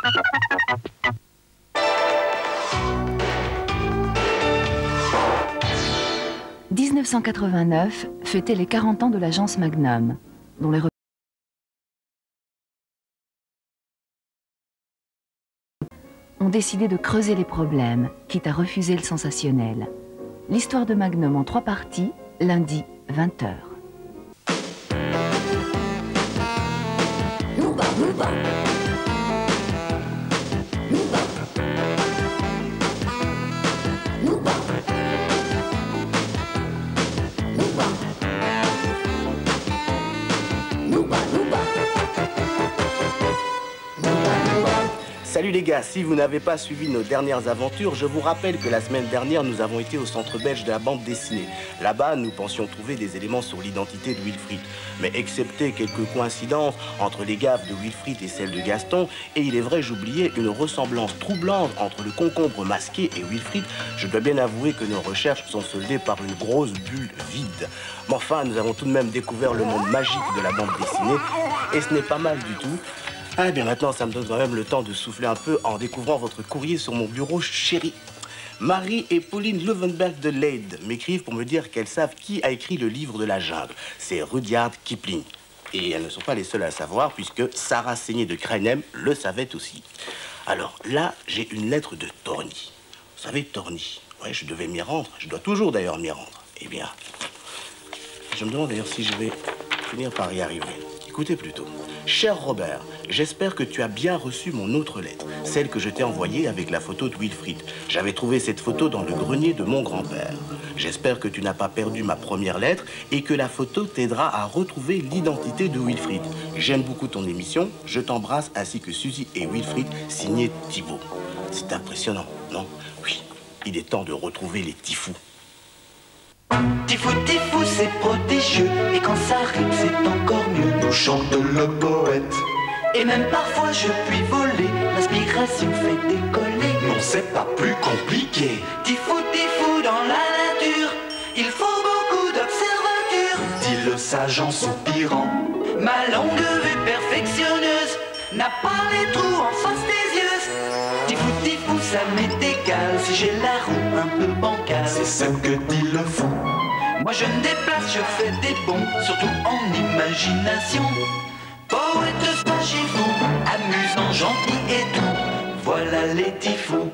« 1989 fêtait les 40 ans de l'agence Magnum, dont les ont décidé de creuser les problèmes, quitte à refuser le sensationnel. L'histoire de Magnum en 3 parties, lundi, 20h. Salut les gars, si vous n'avez pas suivi nos dernières aventures, je vous rappelle que la semaine dernière, nous avons été au centre belge de la bande dessinée. Là-bas, nous pensions trouver des éléments sur l'identité de Wilfried. Mais excepté quelques coïncidences entre les gaffes de Wilfried et celles de Gaston, et il est vrai, j'oubliais une ressemblance troublante entre le concombre masqué et Wilfried, je dois bien avouer que nos recherches sont soldées par une grosse bulle vide. Mais enfin, nous avons tout de même découvert le monde magique de la bande dessinée, et ce n'est pas mal du tout. Ah bien maintenant, ça me donne quand même le temps de souffler un peu en découvrant votre courrier sur mon bureau chéri. Marie et Pauline Loewenberg de Leyde m'écrivent pour me dire qu'elles savent qui a écrit le livre de la jungle. C'est Rudyard Kipling. Et elles ne sont pas les seules à le savoir, puisque Sarah Seigné de Krainem le savait aussi. Alors là, j'ai une lettre de Torny. Vous savez, Torny, ouais, je devais m'y rendre. Je dois toujours d'ailleurs m'y rendre. Eh bien, je me demande d'ailleurs si je vais finir par y arriver. Écoutez plutôt. Cher Robert, j'espère que tu as bien reçu mon autre lettre, celle que je t'ai envoyée avec la photo de Wilfried. J'avais trouvé cette photo dans le grenier de mon grand-père. J'espère que tu n'as pas perdu ma première lettre et que la photo t'aidera à retrouver l'identité de Wilfried. J'aime beaucoup ton émission, je t'embrasse ainsi que Suzy et Wilfried, signé Thibault. C'est impressionnant, non? Oui, il est temps de retrouver les Tifous. Tifou, tifou, c'est prodigieux. Et quand ça rime, c'est encore mieux. Nous chante le poète. Et même parfois je puis voler. L'inspiration fait décoller. Non, c'est pas plus compliqué. Tifou, tifou, dans la nature, il faut beaucoup d'observature. Dit le sage en soupirant. Ma longue vue perfectionneuse n'a pas les trous en face des yeux. Tifou, tifou, ça m'est égal si j'ai la roue un peu bancale. C'est ce que dit le fou. Moi je me déplace, je fais des bons, surtout en imagination. Poète sage et fou, amusant, gentil et tout, voilà les Tifous.